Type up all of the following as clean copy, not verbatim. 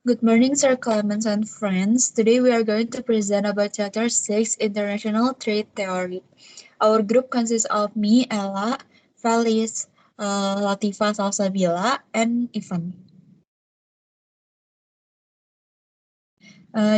Good morning, Sir Clemens and friends. Today we are going to present about Chapter 6, International Trade Theory. Our group consists of me, Ella, Felice, Latifa Salsabila, and Ivan.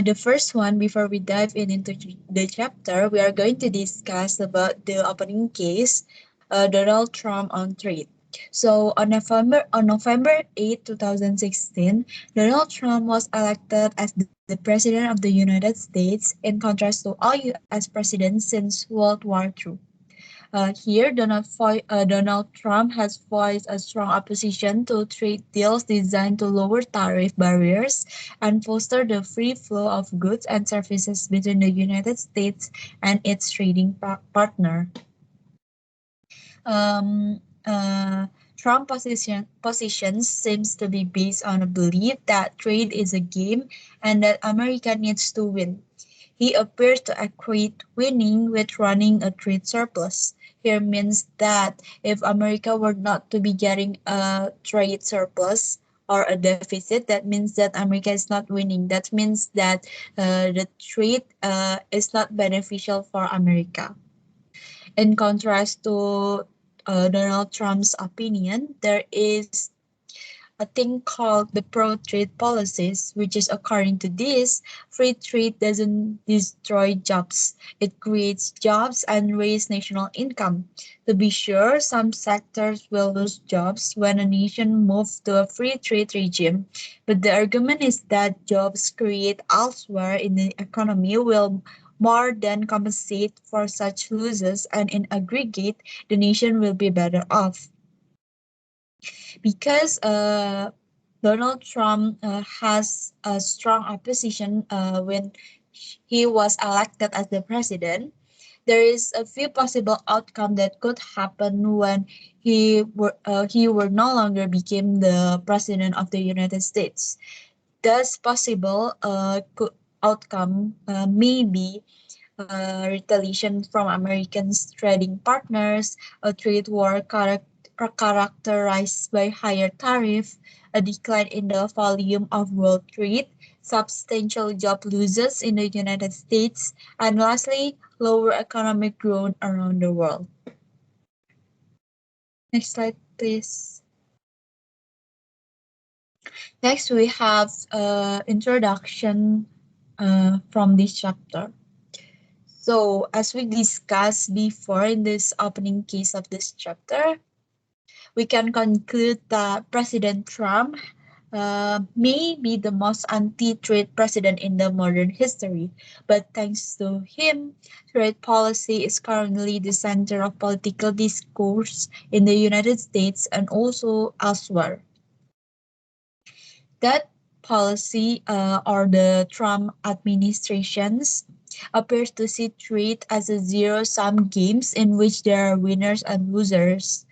The first one, before we dive into the chapter, we are going to discuss about the opening case, Donald Trump on trade. So on November 8, 2016, Donald Trump was elected as the President of the United States in contrast to all US presidents since World War II. Here, Donald Trump has voiced a strong opposition to trade deals designed to lower tariff barriers and foster the free flow of goods and services between the United States and its trading partner. Um, uh, Trump position seems to be based on a belief that trade is a game and that America needs to win. He appears to equate winning with running a trade surplus. Here means that if America were not to be getting a trade surplus or a deficit, that means that America is not winning. That means that the trade is not beneficial for America. In contrast to Donald Trump's opinion, there is a thing called the pro-trade policies, which is according to this, free trade doesn't destroy jobs. It creates jobs and raise national income. To be sure, some sectors will lose jobs when a nation moves to a free trade regime, but the argument is that jobs created elsewhere in the economy will more than compensate for such losses, and in aggregate, the nation will be better off because Donald Trump has a strong opposition when he was elected as the president. There is a few possible outcome that could happen when he were no longer became the president of the United States. Thus, possible outcome may be retaliation from Americans' trading partners, a trade war characterized by higher tariff, a decline in the volume of world trade, substantial job losses in the United States, and lastly, lower economic growth around the world. Next slide, please. Next, we have introduction from this chapter. So, as we discussed before in this opening case of this chapter, we can conclude that President Trump may be the most anti-trade president in the modern history, but thanks to him, trade policy is currently the center of political discourse in the United States and also elsewhere. That policy or the Trump administrations appears to see trade as a zero-sum games in which there are winners and losers.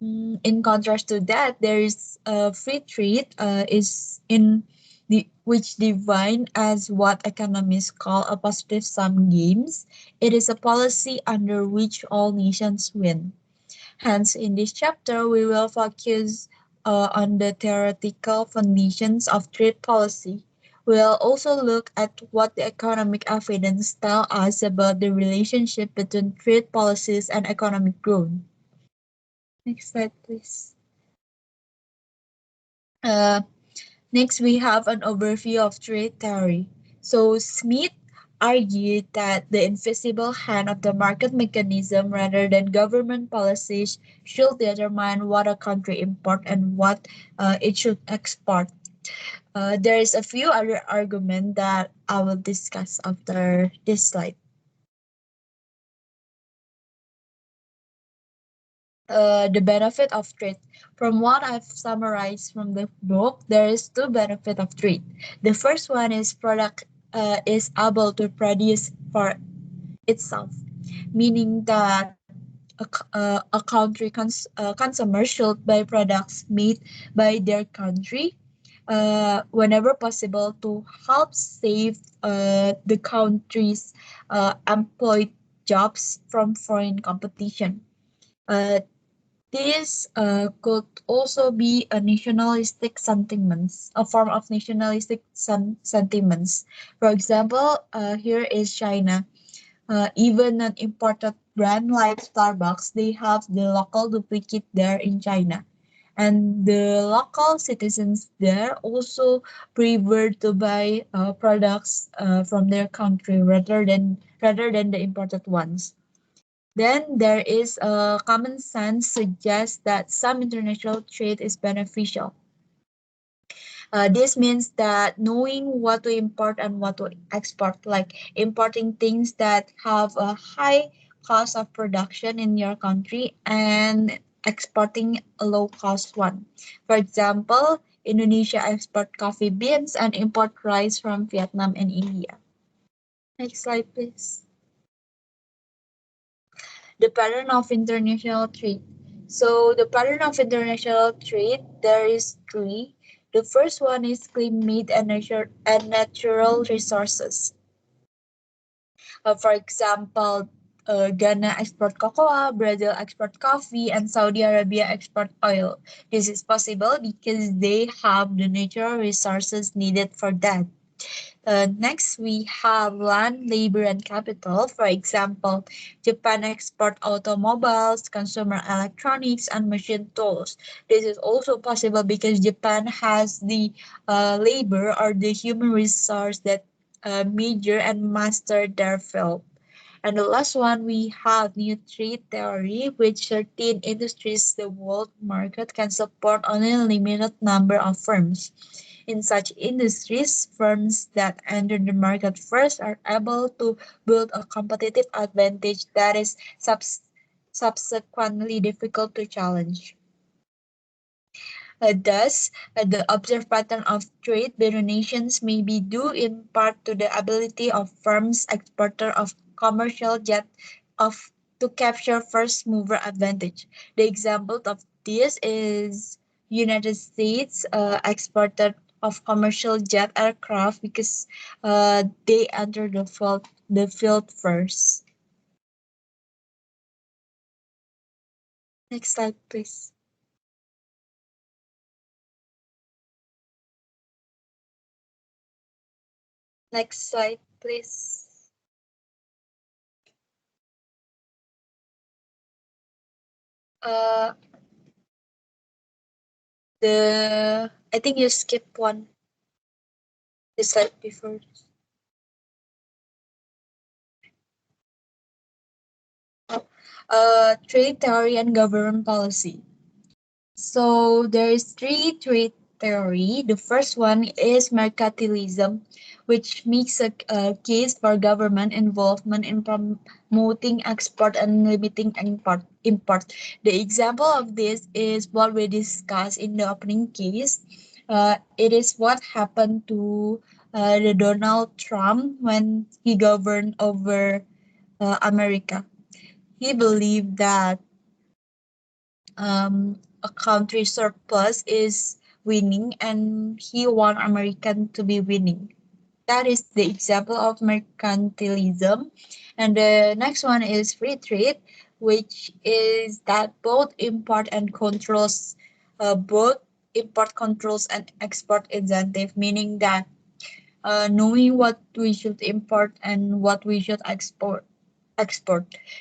In contrast to that, there is free trade is in the which defined as what economists call a positive sum games. It is a policy under which all nations win. Hence, in this chapter, we will focus on the theoretical foundations of trade policy. We'll also look at what the economic evidence tell us about the relationship between trade policies and economic growth. Next slide, please. Next, we have an overview of trade theory. So Smith argued that the invisible hand of the market mechanism rather than government policies should determine what a country import and what it should export. There is a few other arguments that I will discuss after this slide. The benefit of trade. From what I've summarized from the book, there is two benefit of trade. The first one is product is able to produce for itself, meaning that a country consumer should buy products made by their country whenever possible to help save the country's employed jobs from foreign competition. Uh, This could also be a nationalistic sentiments, a form of nationalistic sentiments. For example, here is China. Even an imported brand like Starbucks, they have the local duplicate there in China. And the local citizens there also prefer to buy products from their country rather than the imported ones. Then there is a common sense suggests that some international trade is beneficial. This means that knowing what to import and what to export, like importing things that have a high cost of production in your country and exporting a low cost one. For example, Indonesia export coffee beans and import rice from Vietnam and India. Next slide, please. The pattern of international trade. So the pattern of international trade, there is three. The first one is clean-made and natural resources. For example, Ghana export cocoa, Brazil export coffee, and Saudi Arabia export oil. This is possible because they have the natural resources needed for that. Next, we have land, labor, and capital. For example, Japan export automobiles, consumer electronics, and machine tools. This is also possible because Japan has the labor or the human resource that major and master their field. And the last one, we have new trade theory, which certain industries the world market can support only a limited number of firms. In such industries, firms that enter the market first are able to build a competitive advantage that is subsequently difficult to challenge. Thus, the observed pattern of trade between nations may be due in part to the ability of firms exporter of commercial jet of to capture first mover advantage. The example of this is United States exporter of commercial jet aircraft because they enter the field first. Next slide, please. Next slide, please. Uh, I think you skipped one. The slide before. Trade theory and government policy. So there is three trade theory. The first one is mercantilism, which makes a case for government involvement in promoting export and limiting import. The example of this is what we discussed in the opening case. It is what happened to the Donald Trump when he governed over America. He believed that a country surplus is winning and he want American to be winning. That is the example of mercantilism. And the next one is free trade, which is that both import controls and export incentive, meaning that knowing what we should import and what we should export.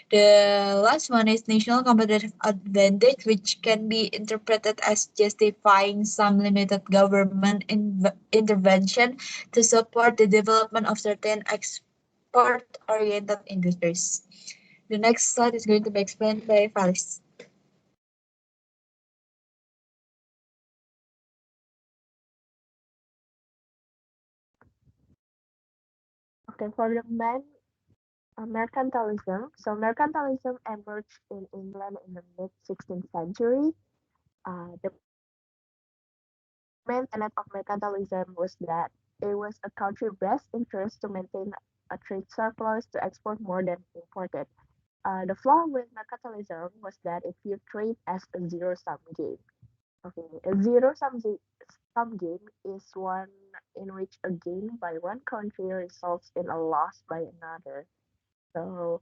The last one is national competitive advantage, which can be interpreted as justifying some limited government intervention to support the development of certain export-oriented industries. The next slide is going to be explained by Faris. Okay, for the men, mercantilism. So mercantilism emerged in England in the mid 16th century. The main tenet of mercantilism was that it was a country's best interest to maintain a trade surplus to export more than imported. The flaw with mercantilism was that it viewed trade as a zero-sum game. Okay, a zero-sum game is one in which a gain by one country results in a loss by another. So,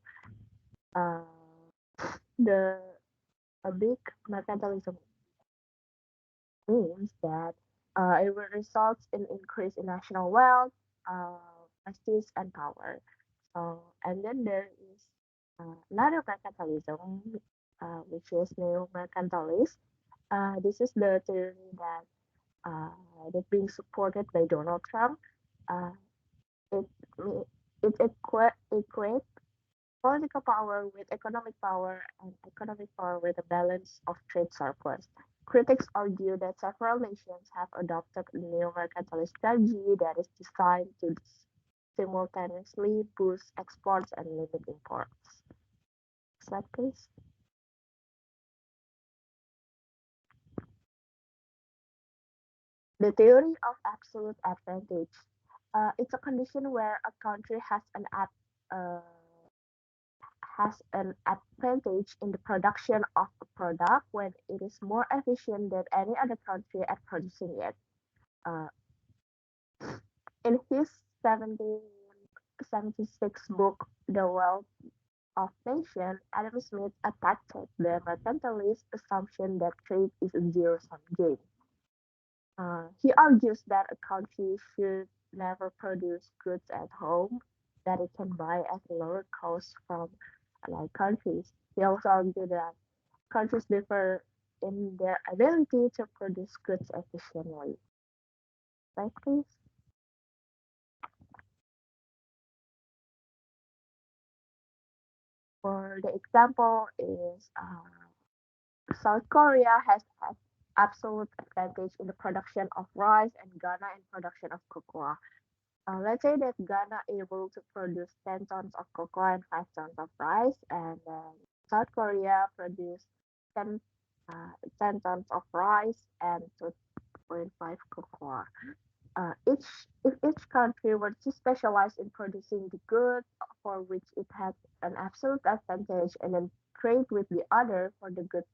uh, the A big mercantilism means that it will result in increase in national wealth, uh, prestige, and power. And then there is another mercantilism, which is neo-mercantilist. This is the theory that being supported by Donald Trump. Uh, it it equates political power with economic power and economic power with a balance of trade surplus. Critics argue that several nations have adopted a neo-mercantilist strategy that is designed to simultaneously boost exports and limit imports. Next slide, please. The theory of absolute advantage. It's a condition where a country uh, has an advantage in the production of a product when it is more efficient than any other country at producing it. Uh, in his 1776 book, The Wealth of Nations, Adam Smith attacked the mercantilist assumption that trade is a zero-sum game. He argues that a country should never produce goods at home that it can buy at a lower cost from like countries. He also argued that countries differ in their ability to produce goods efficiently. Right, please? For the example is South Korea has had absolute advantage in the production of rice and Ghana in production of cocoa. Let's say that Ghana able to produce 10 tons of cocoa and 5 tons of rice, and South Korea produce 10, 10 tons of rice and 2.5 cocoa. Each if each country were to specialize in producing the good for which it had an absolute advantage and then trade with the other for the good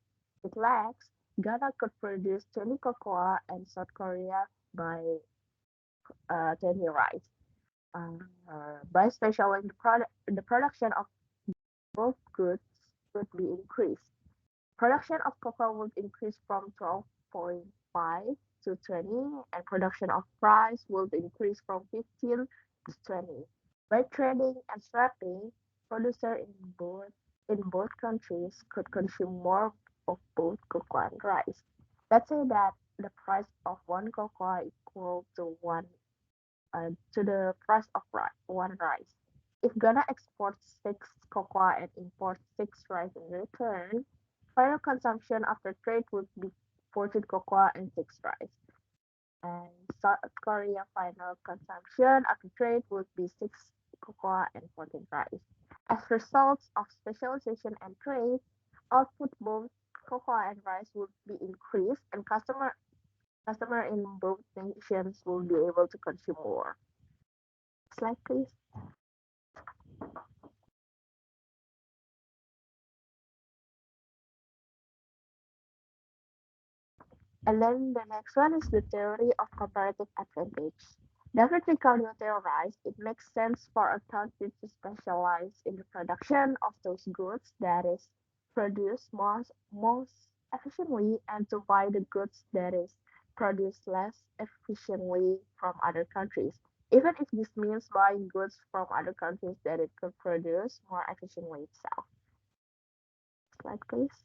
it lacks, Ghana could produce 20 cocoa and South Korea by 20 rice. By specializing the production of both goods would be increased. Production of cocoa would increase from 12.5 to 20, and production of rice would increase from 15 to 20. By trading and swapping, producers in both countries could consume more of both cocoa and rice. Let's say that the price of one cocoa equal to the price of one rice. If Ghana exports six cocoa and imports six rice in return, final consumption after trade would be 14 cocoa and six rice. And South Korea final consumption after trade would be six cocoa and 14 rice. As results of specialization and trade, output both cocoa and rice would be increased and customer in both nations will be able to consume more. Slide please. And then the next one is the theory of comparative advantage. Definitely theorized, it makes sense for a country to specialize in the production of those goods that is produced most efficiently and to buy the goods that is produced less efficiently from other countries. Even if this means buying goods from other countries that it could produce more efficiently itself. Slide please.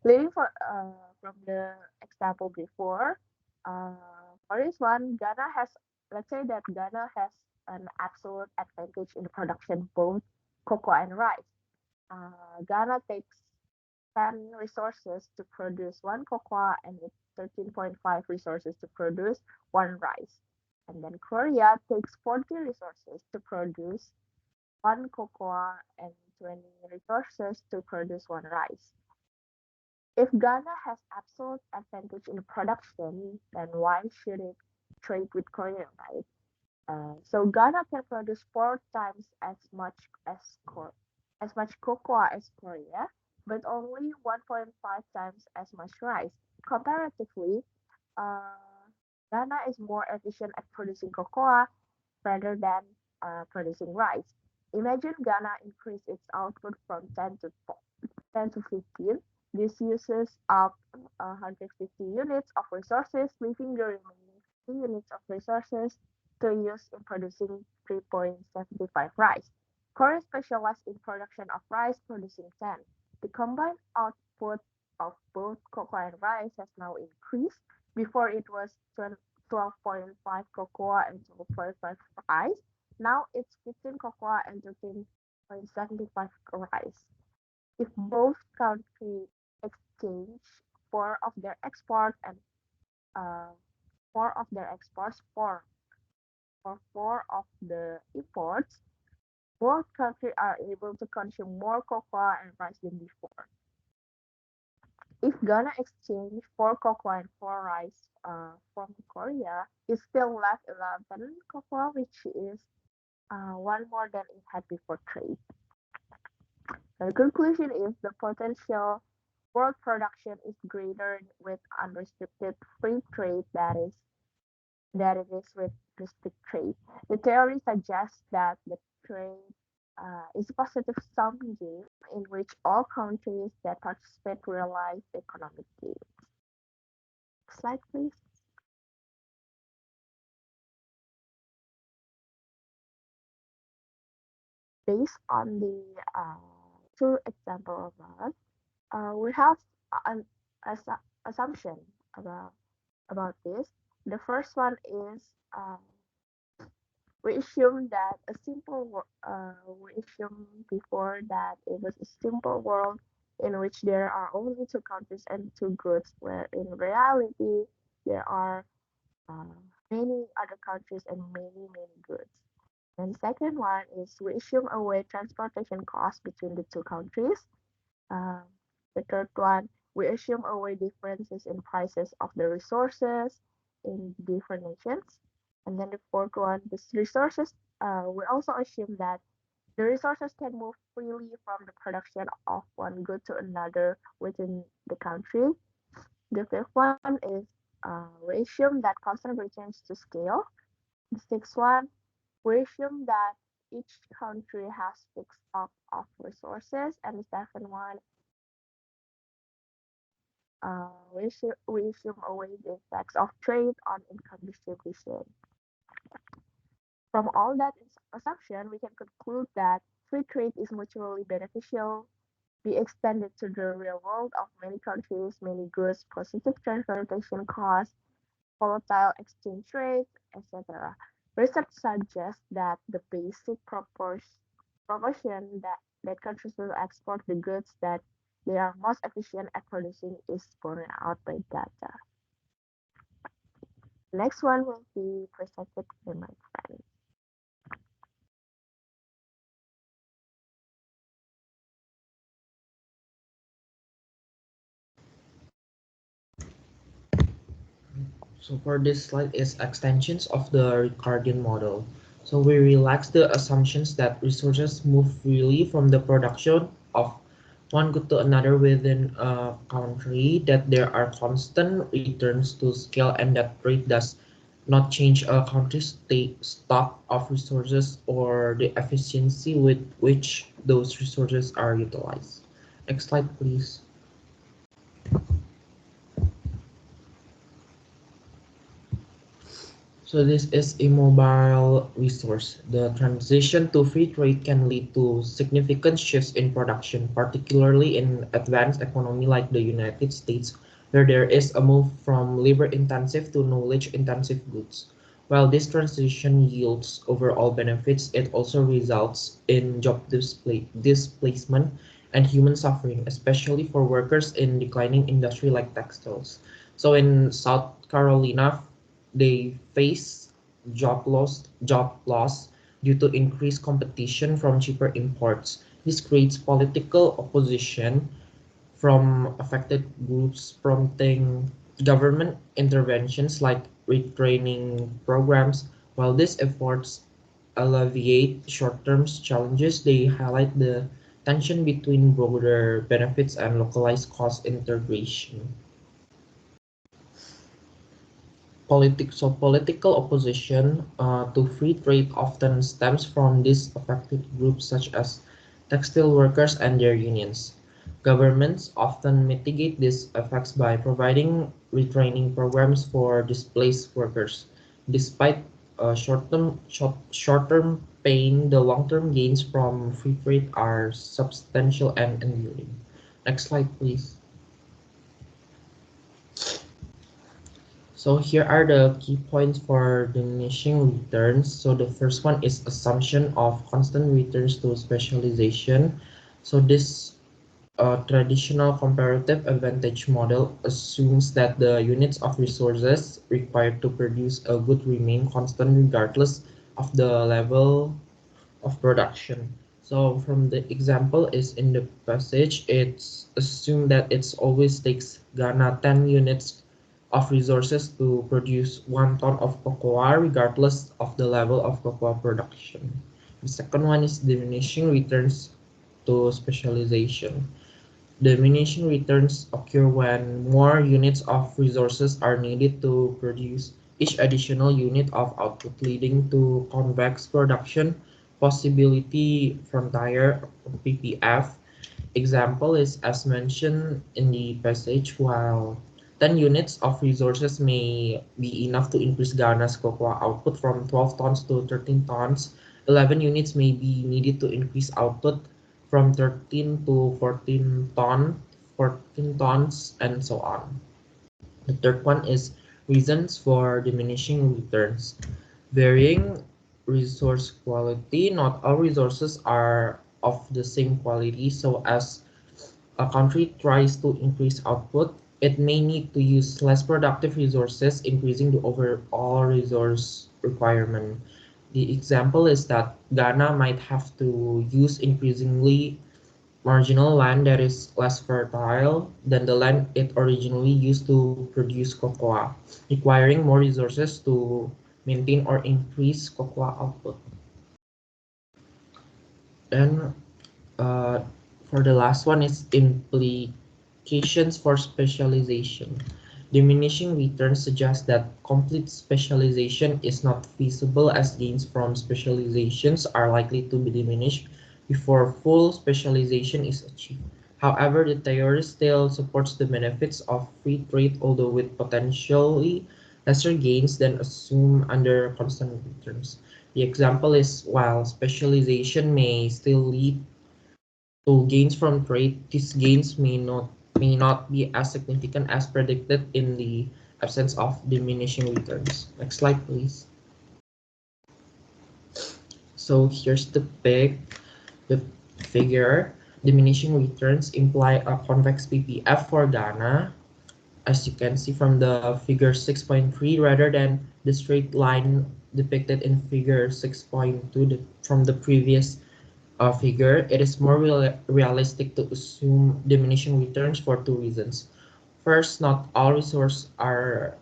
Leading from the example before, for this one, let's say that Ghana has an absolute advantage in the production both cocoa and rice. Ghana takes 10 resources to produce one cocoa and 13.5 resources to produce one rice. And then Korea takes 40 resources to produce one cocoa and 20 resources to produce one rice. If Ghana has absolute advantage in production, then why should it trade with Korea, right? So Ghana can produce 4 times as much cocoa as Korea, but only 1.5 times as much rice. Comparatively, uh, Ghana is more efficient at producing cocoa rather than producing rice. Imagine Ghana increase its output from 10 to 15. This uses up 150 units of resources, leaving the remaining 50 units of resources to use in producing 3.75 rice. Korea specialized in production of rice, producing 10. The combined output of both cocoa and rice has now increased. Before it was 12.5 cocoa and 12.5 rice. Now it's 15 cocoa and 13.75 rice. If both countries exchange four of their exports and uh, four of their exports for four of the imports, both countries are able to consume more cocoa and rice than before. If Ghana exchange four cocoa and four rice from Korea, it still left 11 cocoa, which is one more than it had before trade. The conclusion is the potential world production is greater with unrestricted free trade that it is with restricted trade. The theory suggests that the trade is a positive sum game in which all countries that participate realize economic gain. Slide, please. Based on the two example above, we have an assumption about this. The first one is we assume that we assume before that it was a simple world in which there are only two countries and two goods, where in reality there are uh, many other countries and many goods. And second one is we assume away transportation costs between the two countries. Um, the third one, we assume away differences in prices of the resources in different nations. And then the fourth one, the resources, we also assume that the resources can move freely from the production of one good to another within the country. The fifth one is we assume that constant returns to scale. The sixth one, we assume that each country has fixed stock of resources. And the seventh one, we assume away the effects of trade on income distribution. From all that assumption, we can conclude that free trade is mutually beneficial, be extended to the real world of many countries, many goods, positive transportation costs, volatile exchange rates, etc. Research suggests that the basic proportion that countries will export the goods that they are most efficient at producing is borne out by data. Next one will be presented by my friend. So for this slide is extensions of the Ricardian model. So we relax the assumptions that resources move freely from the production of one good to another within a country, that there are constant returns to scale, and that rate does not change a country's stock of resources or the efficiency with which those resources are utilized. Next slide, please. So this is a mobile resource. The transition to free trade can lead to significant shifts in production, particularly in advanced economy like the United States, where there is a move from labor-intensive to knowledge-intensive goods. While this transition yields overall benefits, it also results in job displacement and human suffering, especially for workers in declining industry like textiles. So in South Carolina, they face job loss due to increased competition from cheaper imports. This creates political opposition from affected groups, prompting government interventions like retraining programs. While these efforts alleviate short-term challenges, they highlight the tension between broader benefits and localized cost integration. Political opposition to free trade often stems from these affected groups such as textile workers and their unions. Governments often mitigate these effects by providing retraining programs for displaced workers. Despite short-term pain, the long-term gains from free trade are substantial and enduring. Next slide, please. So here are the key points for diminishing returns. So the first one is assumption of constant returns to specialization. So this traditional comparative advantage model assumes that the units of resources required to produce a good remain constant regardless of the level of production. So from the example is in the passage, it's assumed that it's always takes Ghana 10 units of resources to produce 1 ton of cocoa regardless of the level of cocoa production. The second one is diminishing returns to specialization. Diminishing returns occur when more units of resources are needed to produce each additional unit of output, leading to convex production possibility from tire PPF. Example is as mentioned in the passage, while 10 units of resources may be enough to increase Ghana's cocoa output from 12 tons to 13 tons. 11 units may be needed to increase output from 13 to 14 tons, and so on. The third one is reasons for diminishing returns. Varying resource quality. Not all resources are of the same quality, so as a country tries to increase output, it may need to use less productive resources, increasing the overall resource requirement. The example is that Ghana might have to use increasingly marginal land that is less fertile than the land it originally used to produce cocoa, requiring more resources to maintain or increase cocoa output. Then uh, for the last one is implications for specialization. Diminishing returns suggest that complete specialization is not feasible as gains from specializations are likely to be diminished before full specialization is achieved. However, the theory still supports the benefits of free trade, although with potentially lesser gains than assumed under constant returns. The example is while specialization may still lead to gains from trade, these gains may not be as significant as predicted in the absence of diminishing returns. Next slide, please. So here's the figure. Diminishing returns imply a convex PPF for Ghana, as you can see from the figure 6.3 rather than the straight line depicted in figure 6.2 from the previous figure. It is more realistic to assume diminishing returns for two reasons. First, not all resources are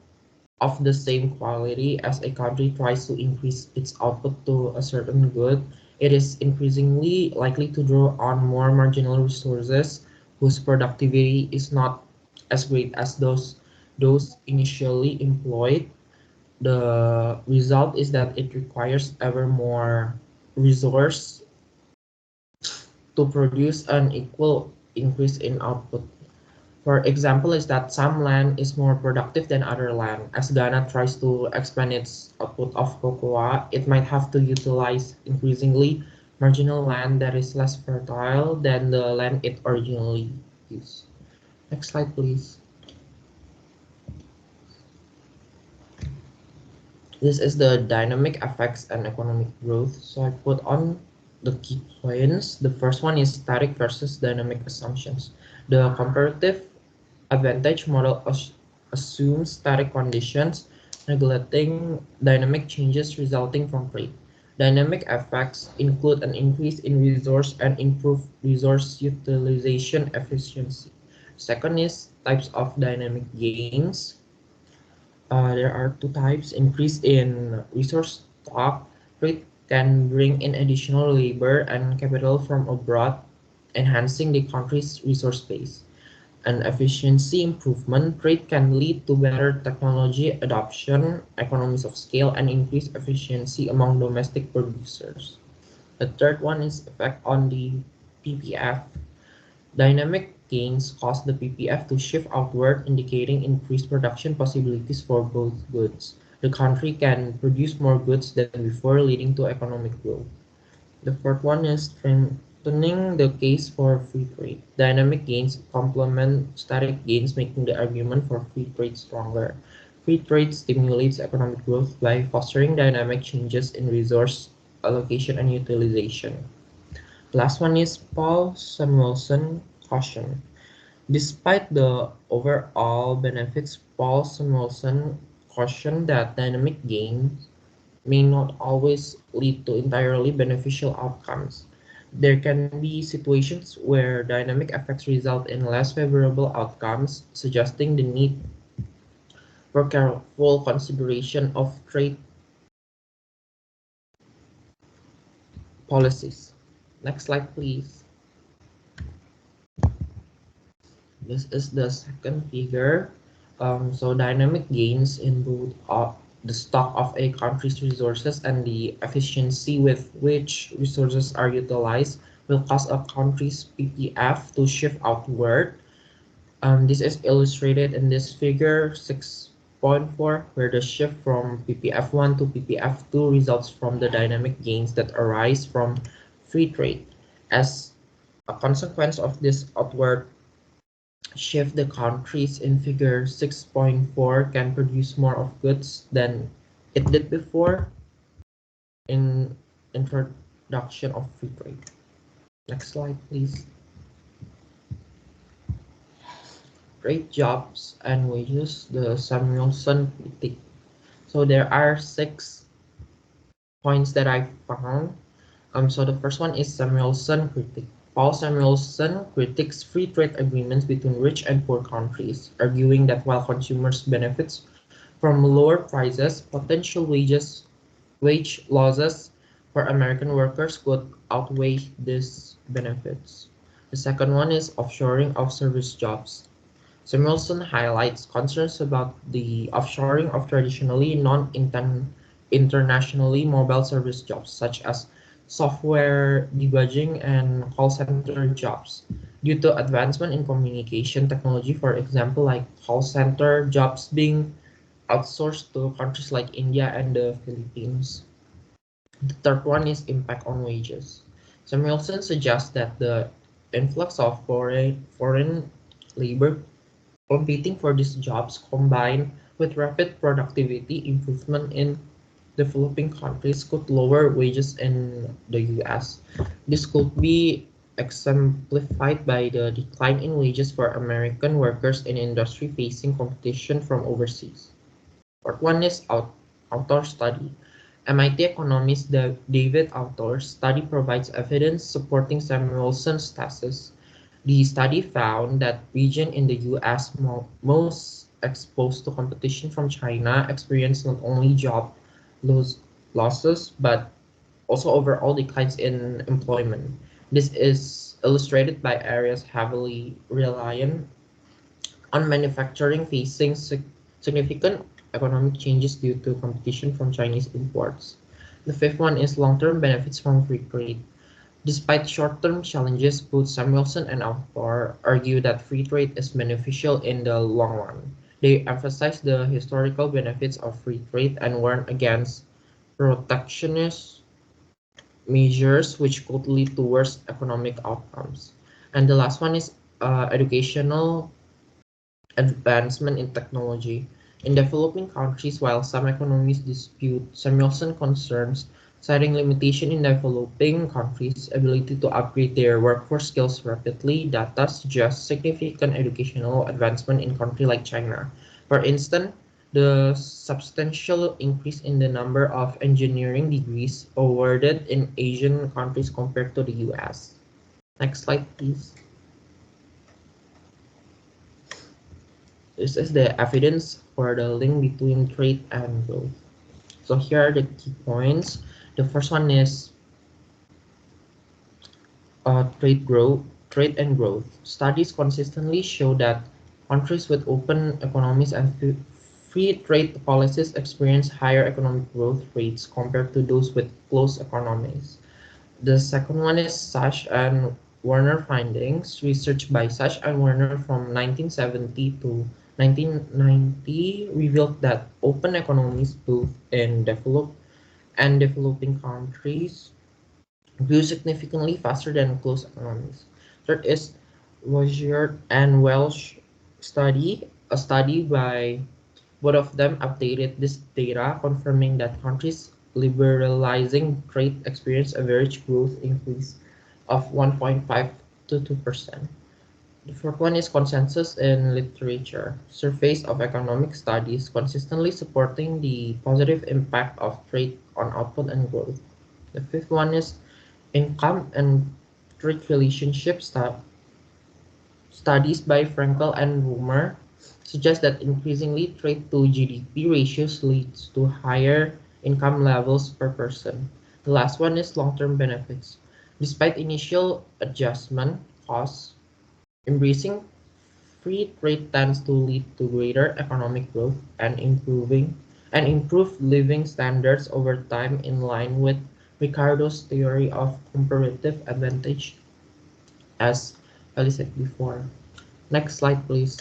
of the same quality. As a country tries to increase its output to a certain good, it is increasingly likely to draw on more marginal resources whose productivity is not as great as those initially employed. The result is that it requires ever more resource to produce an equal increase in output. For example, is that some land is more productive than other land. As Ghana tries to expand its output of cocoa, it might have to utilize increasingly marginal land that is less fertile than the land it originally used. Next slide, please. This is the dynamic effects and economic growth. So I put on the key points. The first one is static versus dynamic assumptions. The comparative advantage model assumes static conditions, neglecting dynamic changes resulting from trade. Dynamic effects include an increase in resource and improved resource utilization efficiency. Second is types of dynamic gains. There are two types. Increase in resource stock. Trade can bring in additional labor and capital from abroad, enhancing the country's resource base. and efficiency improvement. Trade can lead to better technology adoption, economies of scale, and increased efficiency among domestic producers. The third one is effect on the PPF. Dynamic gains cause the PPF to shift outward, indicating increased production possibilities for both goods. The country can produce more goods than before, leading to economic growth. The fourth one is strengthening the case for free trade. Dynamic gains complement static gains, making the argument for free trade stronger. Free trade stimulates economic growth by fostering dynamic changes in resource allocation and utilization. Last one is Paul Samuelson caution. Despite the overall benefits, Paul Samuelson cautioned that dynamic gains may not always lead to entirely beneficial outcomes. There can be situations where dynamic effects result in less favorable outcomes, suggesting the need for careful consideration of trade policies. Next slide, please. This is the second figure. So dynamic gains in both the stock of a country's resources and the efficiency with which resources are utilized will cause a country's PPF to shift outward. This is illustrated in this figure 6.4, where the shift from PPF1 to PPF2 results from the dynamic gains that arise from free trade. As a consequence of this outward shift, the countries in figure 6.4 can produce more of goods than it did before in introduction of free trade. Next slide, please. Trade, jobs, and wages, the Samuelson critique. So there are 6 points that I found. So the first one is Samuelson critique. Paul Samuelson critiques free trade agreements between rich and poor countries, arguing that while consumers benefits from lower prices, potential wage losses for American workers could outweigh these benefits. The second one is offshoring of service jobs. Samuelson highlights concerns about the offshoring of traditionally non-internationally mobile service jobs, such as software debugging and call center jobs. Due to advancement in communication technology, for example, like call center jobs being outsourced to countries like India and the Philippines. The third one is impact on wages. Samuelson suggests that the influx of foreign labor competing for these jobs, combined with rapid productivity improvement in developing countries, could lower wages in the US. This could be exemplified by the decline in wages for American workers in industry facing competition from overseas. Part one is author study. MIT economist David Autor's study provides evidence supporting Samuelson's thesis. The study found that regions in the US most exposed to competition from China experienced not only job losses but also overall declines in employment. This is illustrated by areas heavily reliant on manufacturing facing significant economic changes due to competition from Chinese imports. The fifth one is long-term benefits from free trade. Despite short-term challenges, both Samuelson and Alford argue that free trade is beneficial in the long run. They emphasize the historical benefits of free trade and warn against protectionist measures which could lead to worse economic outcomes. And the last one is educational advancement in technology. In developing countries, while some economies dispute Samuelson concerns, citing limitation in developing countries' ability to upgrade their workforce skills rapidly, data suggests significant educational advancement in countries like China. For instance, the substantial increase in the number of engineering degrees awarded in Asian countries compared to the US. Next slide, please. This is the evidence for the link between trade and growth. So here are the key points. The first one is trade growth. trade and growth. Studies consistently show that countries with open economies and free trade policies experience higher economic growth rates compared to those with closed economies. The second one is Sash and Warner findings. Research by Sash and Warner from 1970 to 1990 revealed that open economies both in developed and developing countries grew significantly faster than closed economies. Third is Rozier and Welsh study. A study by both of them updated this data, confirming that countries liberalizing trade experience average growth increase of 1.5 to 2%. The fourth one is consensus in literature. Surveys of economic studies consistently supporting the positive impact of trade on output and growth. The fifth one is income and trade relationship studies by Frankel and Rumer suggest that increasingly trade to GDP ratios leads to higher income levels per person. The last one is long-term benefits. Despite initial adjustment costs, embracing free trade tends to lead to greater economic growth and improved living standards over time in line with Ricardo's theory of comparative advantage, as Ali said before. Next slide, please.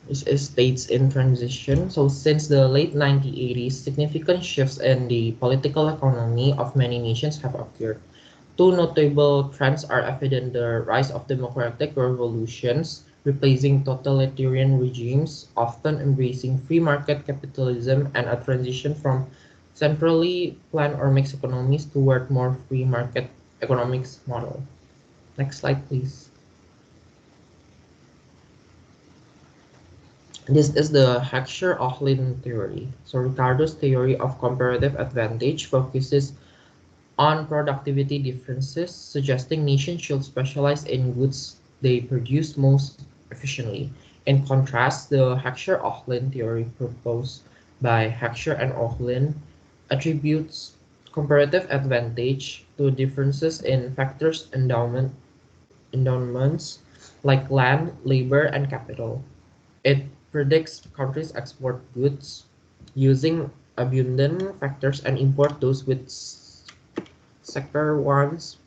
This is states in transition. So since the late 1980s, significant shifts in the political economy of many nations have occurred. Two notable trends are evident: the rise of democratic revolutions, replacing totalitarian regimes, often embracing free market capitalism, and a transition from centrally planned or mixed economies toward more free market economics model. Next slide, please. This is the Heckscher-Ohlin theory. So Ricardo's theory of comparative advantage focuses on productivity differences, suggesting nations should specialize in goods they produce most efficiently. In contrast, the Heckscher-Ohlin theory proposed by Heckscher and Ohlin attributes comparative advantage to differences in factors endowments like land, labor, and capital. It predicts countries export goods using abundant factors and import those with sector ones.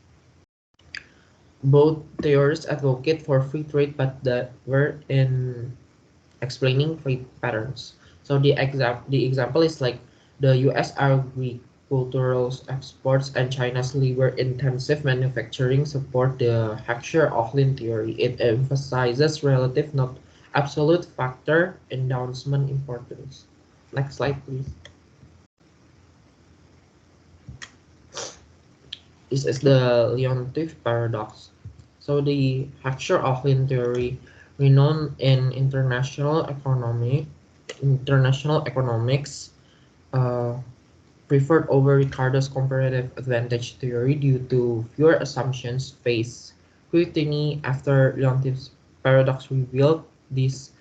Both theories advocate for free trade but that were in explaining trade patterns. So the example is like the US agricultural exports and China's labor-intensive manufacturing support the Heckscher-Ohlin theory. It emphasizes relative, not absolute factor endowment importance. Next slide, please. This is the Leontief paradox. So the Heckscher-Ohlin theory, renowned in international economics, uh, preferred over Ricardo's comparative advantage theory due to fewer assumptions faced. Scrutiny after Leontief's paradox revealed these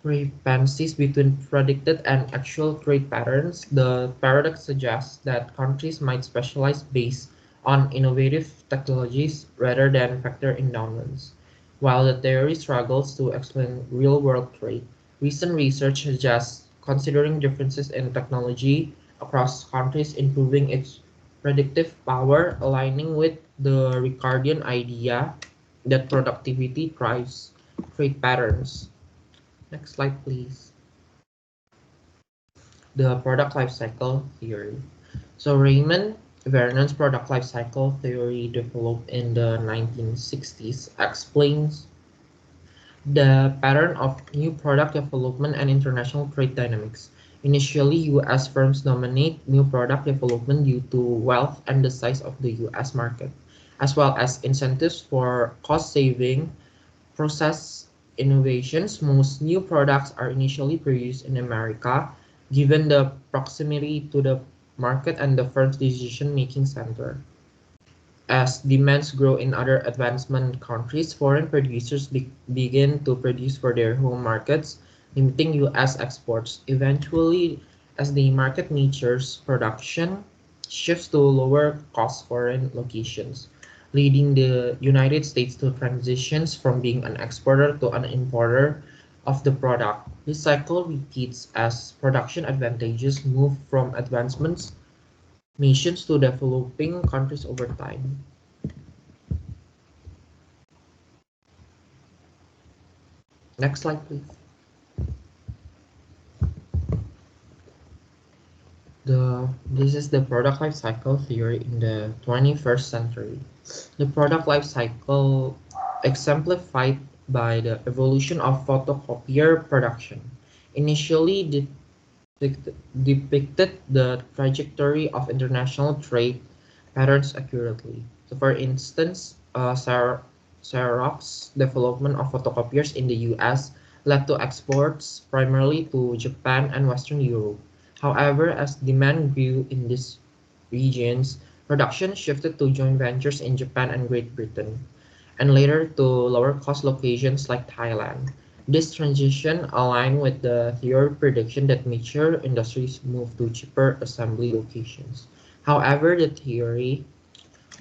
discrepancies between predicted and actual trade patterns. The paradox suggests that countries might specialize based on innovative technologies rather than factor endowments. While the theory struggles to explain real-world trade, recent research suggests considering differences in technology across countries improving its predictive power, aligning with the Ricardian idea that productivity drives trade patterns. Next slide, please. The product life cycle theory. So Raymond Vernon's product life cycle theory, developed in the 1960s, explains the pattern of new product development and international trade dynamics. Initially, US firms dominate new product development due to wealth and the size of the US market, as well as incentives for cost saving, process innovations. Most new products are initially produced in America, given the proximity to the market and the firm's decision-making center. As demands grow in other advancement countries, foreign producers begin to produce for their home markets, limiting U.S. exports. Eventually, as the market matures production, shifts to lower cost foreign locations, leading the United States to transitions from being an exporter to an importer of the product. This cycle repeats as production advantages move from advancements nations to developing countries over time. Next slide, please. This is the product life cycle theory in the 21st century. The product life cycle exemplified by the evolution of photocopier production. Initially depicted the trajectory of international trade patterns accurately. So for instance, Xerox development of photocopiers in the US led to exports primarily to Japan and Western Europe. However, as demand grew in these regions, production shifted to joint ventures in Japan and Great Britain, and later to lower cost locations like Thailand. This transition aligned with the theory prediction that mature industries move to cheaper assembly locations. However, the theory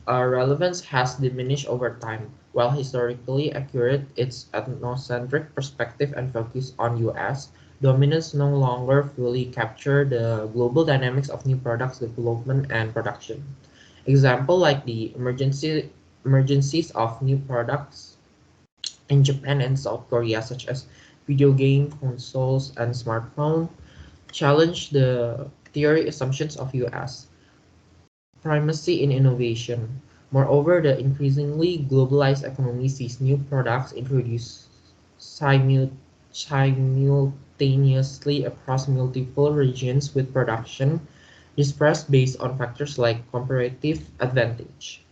relevance has diminished over time. While historically accurate, its ethnocentric perspective and focus on US dominance no longer fully capture the global dynamics of new products development and production. Example like the emergencies of new products in Japan and South Korea, such as video game consoles and smartphone, challenge the theory assumptions of US primacy in innovation. Moreover, the increasingly globalized economy sees new products introduced simultaneously across multiple regions with production dispersed based on factors like comparative advantage.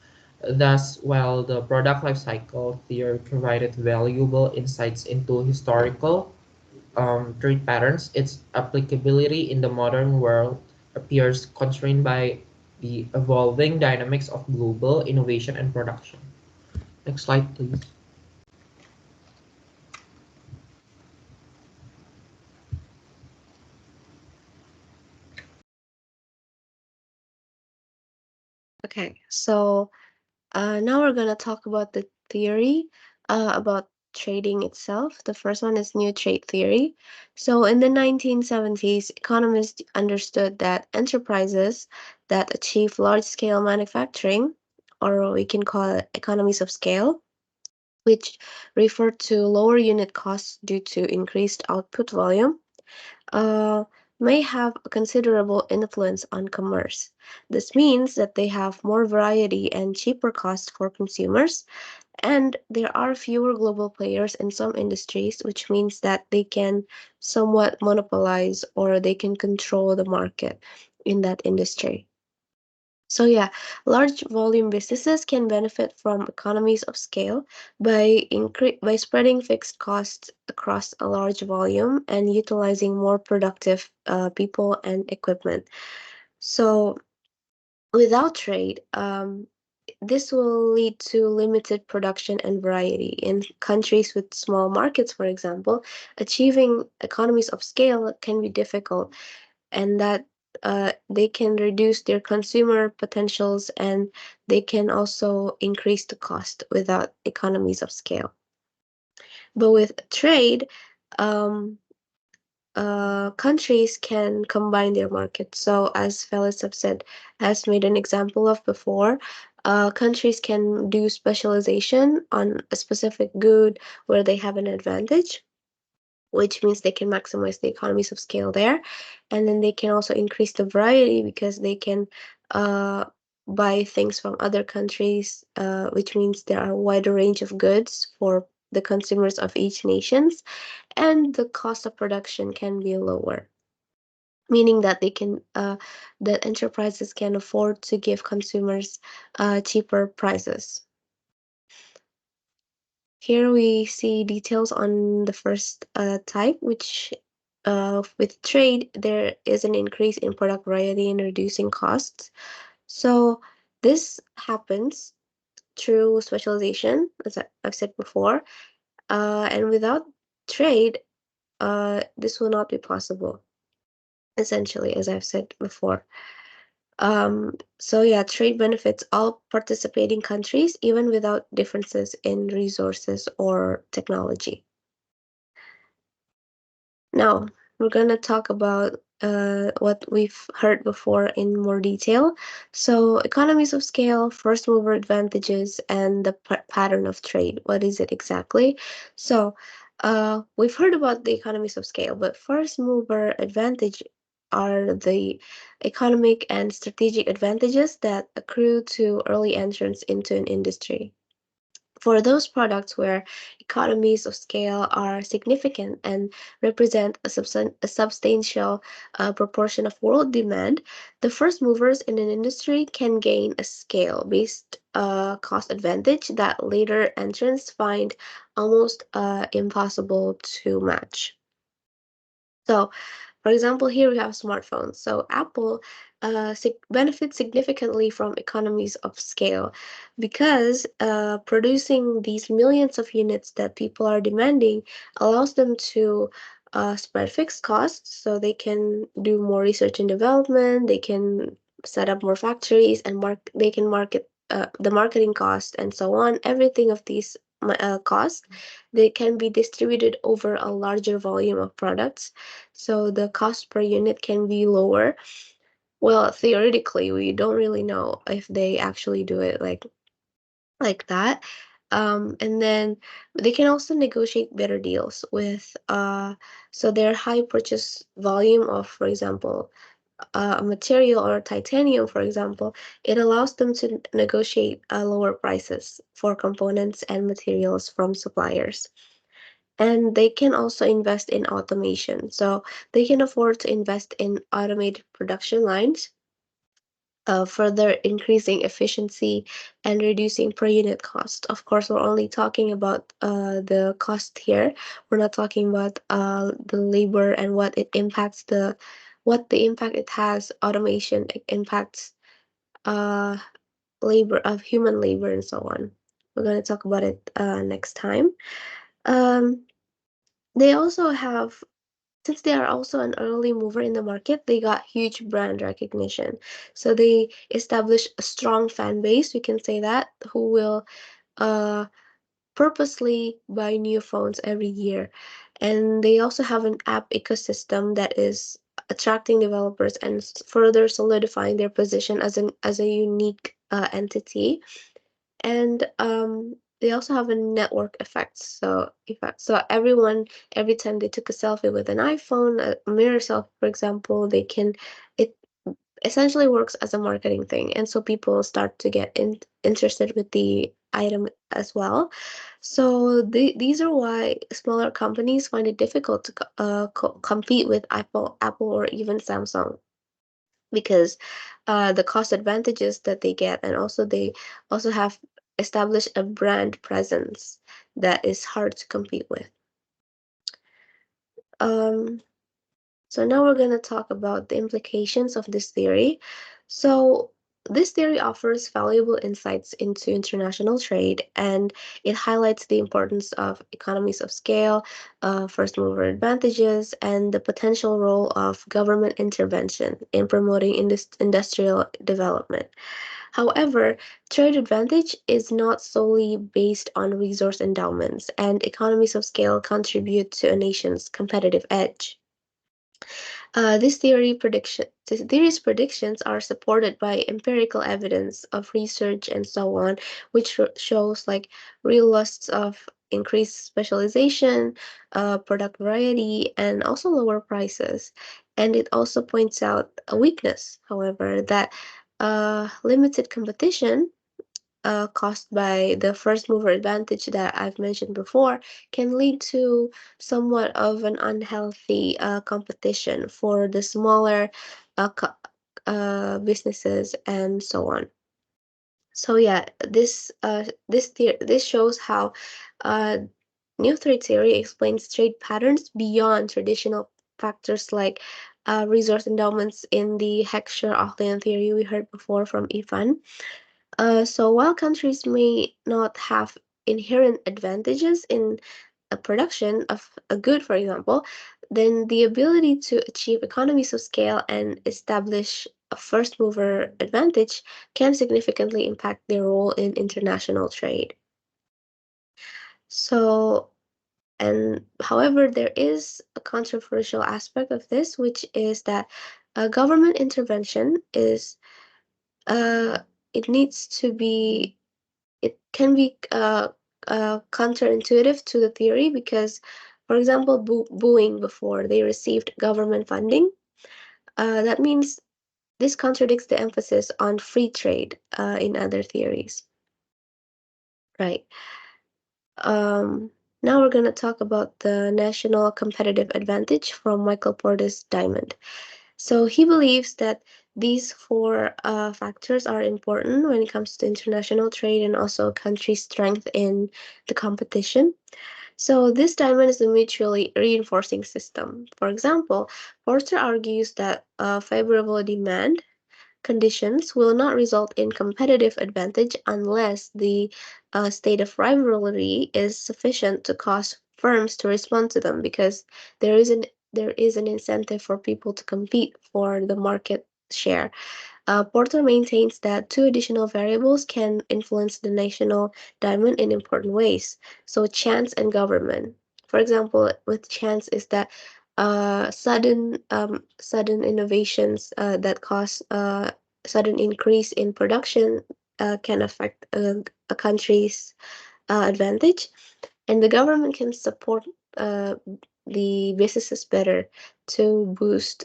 Thus, while the product life cycle theory provided valuable insights into historical trade patterns, its applicability in the modern world appears constrained by the evolving dynamics of global innovation and production. Next slide, please. Okay, so now we're gonna talk about the theory about trading itself. The first one is new trade theory. So in the 1970s, economists understood that enterprises that achieve large-scale manufacturing, or we can call it economies of scale, which refer to lower unit costs due to increased output volume, uh, may have a considerable influence on commerce. This means that they have more variety and cheaper costs for consumers, and there are fewer global players in some industries, which means that they can somewhat monopolize or they can control the market in that industry. So yeah, large volume businesses can benefit from economies of scale by spreading fixed costs across a large volume and utilizing more productive people and equipment. So without trade, this will lead to limited production and variety. In countries with small markets, for example, achieving economies of scale can be difficult, and that they can reduce their consumer potentials and they can also increase the cost without economies of scale. But with trade, um, countries can combine their markets. So, as Felix have said, has made an example of before, countries can do specialization on a specific good where they have an advantage, which means they can maximize the economies of scale there. And then they can also increase the variety because they can uh, buy things from other countries, which means there are a wider range of goods for the consumers of each nations, and the cost of production can be lower, meaning that they can that enterprises can afford to give consumers cheaper prices. Here we see details on the first type, which with trade, there is an increase in product variety and reducing costs. So this happens through specialization, as I've said before, and without trade, this will not be possible, essentially, as I've said before. So yeah, trade benefits all participating countries, even without differences in resources or technology. Now, we're going to talk about what we've heard before in more detail. So, economies of scale, first mover advantages, and the pattern of trade. What is it exactly? So, we've heard about the economies of scale, but first mover advantage are the economic and strategic advantages that accrue to early entrants into an industry. For those products where economies of scale are significant and represent a substantial proportion of world demand, the first movers in an industry can gain a scale based cost advantage that later entrants find almost impossible to match. So, for example, here we have smartphones. So Apple benefits significantly from economies of scale because producing these millions of units that people are demanding allows them to spread fixed costs, so they can do more research and development, they can set up more factories and they can market the marketing cost and so on. Everything of these costs, they can be distributed over a larger volume of products, so the cost per unit can be lower. Well, theoretically, we don't really know if they actually do it like that. And then they can also negotiate better deals with so their high purchase volume of, for example, a material or titanium, for example, it allows them to negotiate lower prices for components and materials from suppliers. And they can also invest in automation. So they can afford to invest in automated production lines, further increasing efficiency and reducing per unit cost. Of course, we're only talking about the cost here. We're not talking about the labor and what the impact it has. Automation impacts uh, labor of human labor and so on. We're going to talk about it next time. Um, they also have, since they are also an early mover in the market, they got huge brand recognition. So they establish a strong fan base, we can say that, who will uh, purposely buy new phones every year. And they also have an app ecosystem that is attracting developers and further solidifying their position as a unique entity. And they also have a network effect. So everyone, every time they took a selfie with an iPhone, a mirror selfie, for example, it essentially works as a marketing thing, and so people start to get interested with the item as well. So these are why smaller companies find it difficult to compete with Apple, or even Samsung, because the cost advantages that they get, and also they also have established a brand presence that is hard to compete with. Um, so now we're going to talk about the implications of this theory. So this theory offers valuable insights into international trade, and it highlights the importance of economies of scale, first mover advantages, and the potential role of government intervention in promoting industrial development. However, trade advantage is not solely based on resource endowments, and economies of scale contribute to a nation's competitive edge. This theory's predictions are supported by empirical evidence of research and so on, which shows like real loss of increased specialization, product variety, and also lower prices. And it also points out a weakness, however, that limited competition caused by the first mover advantage that I've mentioned before can lead to somewhat of an unhealthy competition for the smaller businesses and so on. So yeah, this shows how uh, new trade theory explains trade patterns beyond traditional factors like resource endowments in the Heckscher-Auckland theory we heard before from Ifan. So while countries may not have inherent advantages in a production of a good, for example, then the ability to achieve economies of scale and establish a first mover advantage can significantly impact their role in international trade. So, and however, there is a controversial aspect of this, which is that government intervention is uh, it needs to be it can be counterintuitive to the theory because, for example, Boeing before they received government funding, that means this contradicts the emphasis on free trade in other theories, right? Um, Now we're going to talk about the national competitive advantage from Michael Porter's diamond. So he believes that these four factors are important when it comes to international trade and also country strength in the competition. So this diamond is a mutually reinforcing system. For example, Porter argues that favorable demand conditions will not result in competitive advantage unless the state of rivalry is sufficient to cause firms to respond to them because there is an there is an incentive for people to compete for the market share. Porter maintains that two additional variables can influence the national diamond in important ways. So, chance and government. For example, with chance is that sudden innovations that cause sudden increase in production can affect a country's advantage, and the government can support uh, the businesses better to boost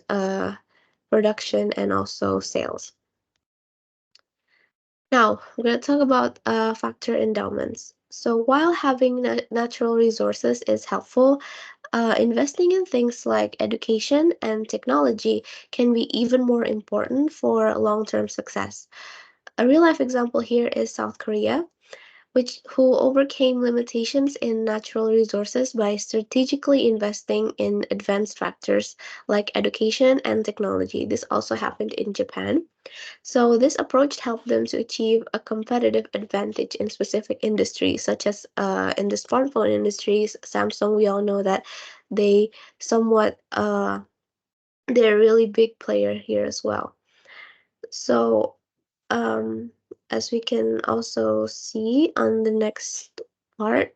production and also sales. Now, we're going to talk about factor endowments. So, while having natural resources is helpful, investing in things like education and technology can be even more important for long term success. A real life example here is South Korea, which who overcame limitations in natural resources by strategically investing in advanced factors like education and technology. This also happened in Japan. So this approach helped them to achieve a competitive advantage in specific industries, such as in the smartphone industries. Samsung, we all know that they somewhat they're a really big player here as well. So um, as we can also see on the next part,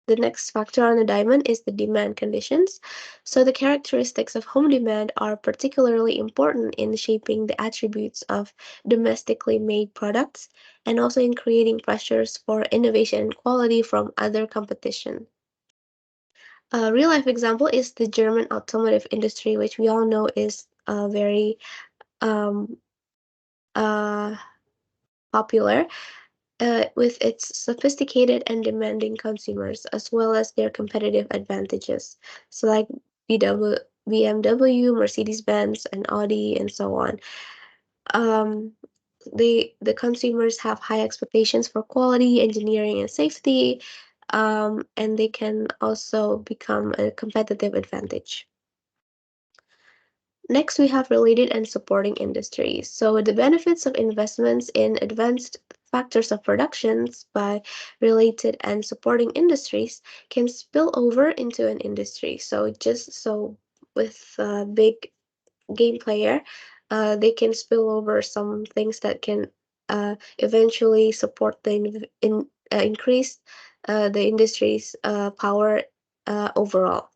the next factor on the diamond is the demand conditions. So the characteristics of home demand are particularly important in shaping the attributes of domestically made products and also in creating pressures for innovation and quality from other competition. A real life example is the German automotive industry, which we all know is very um, uh, popular with its sophisticated and demanding consumers, as well as their competitive advantages. So, like BMW, Mercedes Benz, and Audi, and so on. Um, the consumers have high expectations for quality, engineering, and safety, and they can also become a competitive advantage. Next, we have related and supporting industries. So the benefits of investments in advanced factors of productions by related and supporting industries can spill over into an industry. So just so with a big game player, they can spill over some things that can eventually support increase the industry's power overall,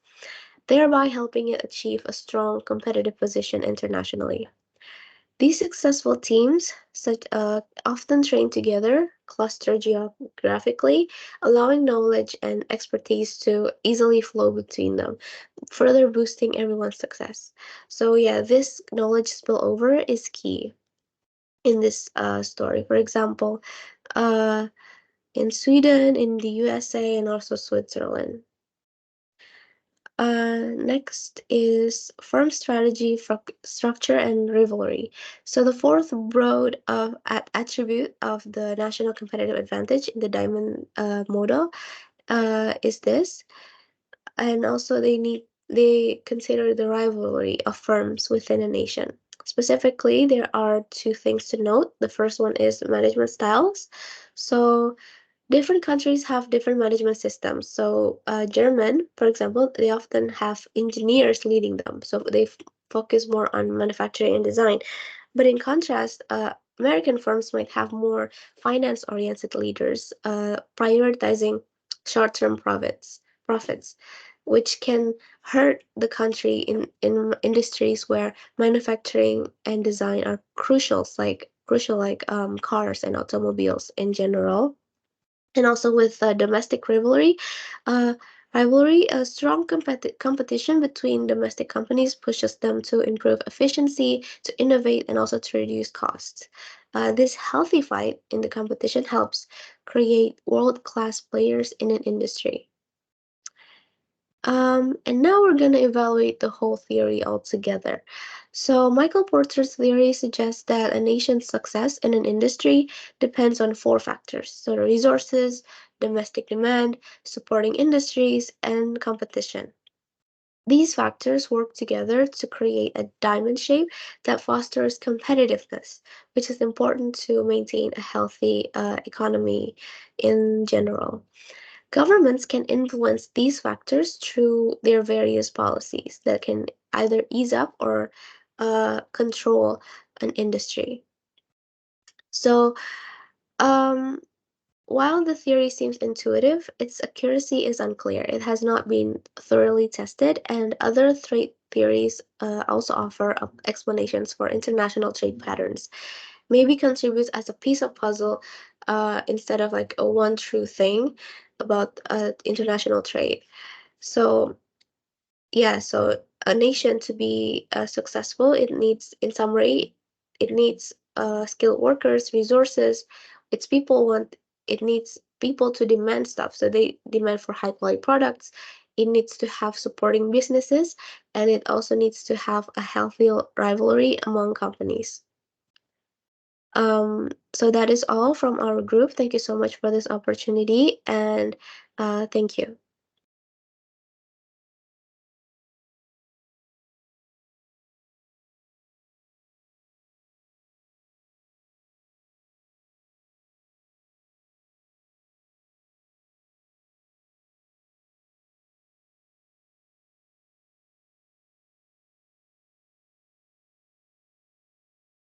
thereby helping it achieve a strong competitive position internationally. These successful teams often train together, cluster geographically, allowing knowledge and expertise to easily flow between them, further boosting everyone's success. So, yeah, this knowledge spillover is key in this story. For example, uh, in Sweden, in the USA, and also Switzerland. Next is firm strategy, structure, and rivalry. So the fourth broad attribute of the national competitive advantage in the diamond model is this, and also they consider the rivalry of firms within a nation. Specifically, there are two things to note. The first one is management styles. So different countries have different management systems. So German, for example, they often have engineers leading them. So they focus more on manufacturing and design. But in contrast, American firms might have more finance-oriented leaders, prioritizing short-term profits, which can hurt the country in industries where manufacturing and design are crucial like cars and automobiles in general. And also with domestic uh, a strong competition between domestic companies pushes them to improve efficiency, to innovate, and also to reduce costs. This healthy fight in the competition helps create world-class players in an industry. And now we're going to evaluate the whole theory altogether. So, Michael Porter's theory suggests that a nation's success in an industry depends on four factors: so, resources, domestic demand, supporting industries, and competition. These factors work together to create a diamond shape that fosters competitiveness, which is important to maintain a healthy economy in general. Governments can influence these factors through their various policies that can either ease up or control an industry. So, um, while the theory seems intuitive, its accuracy is unclear. It has not been thoroughly tested, and other trade theories also offer explanations for international trade patterns. Maybe contributes as a piece of puzzle instead of like a one true thing about international trade. So yeah, so a nation to be successful, it needs, in summary, it needs skilled workers, resources. Its people want, it needs people to demand stuff. So they demand for high quality products. It needs to have supporting businesses, and it also needs to have a healthy rivalry among companies. So that is all from our group. Thank you so much for this opportunity, and thank you.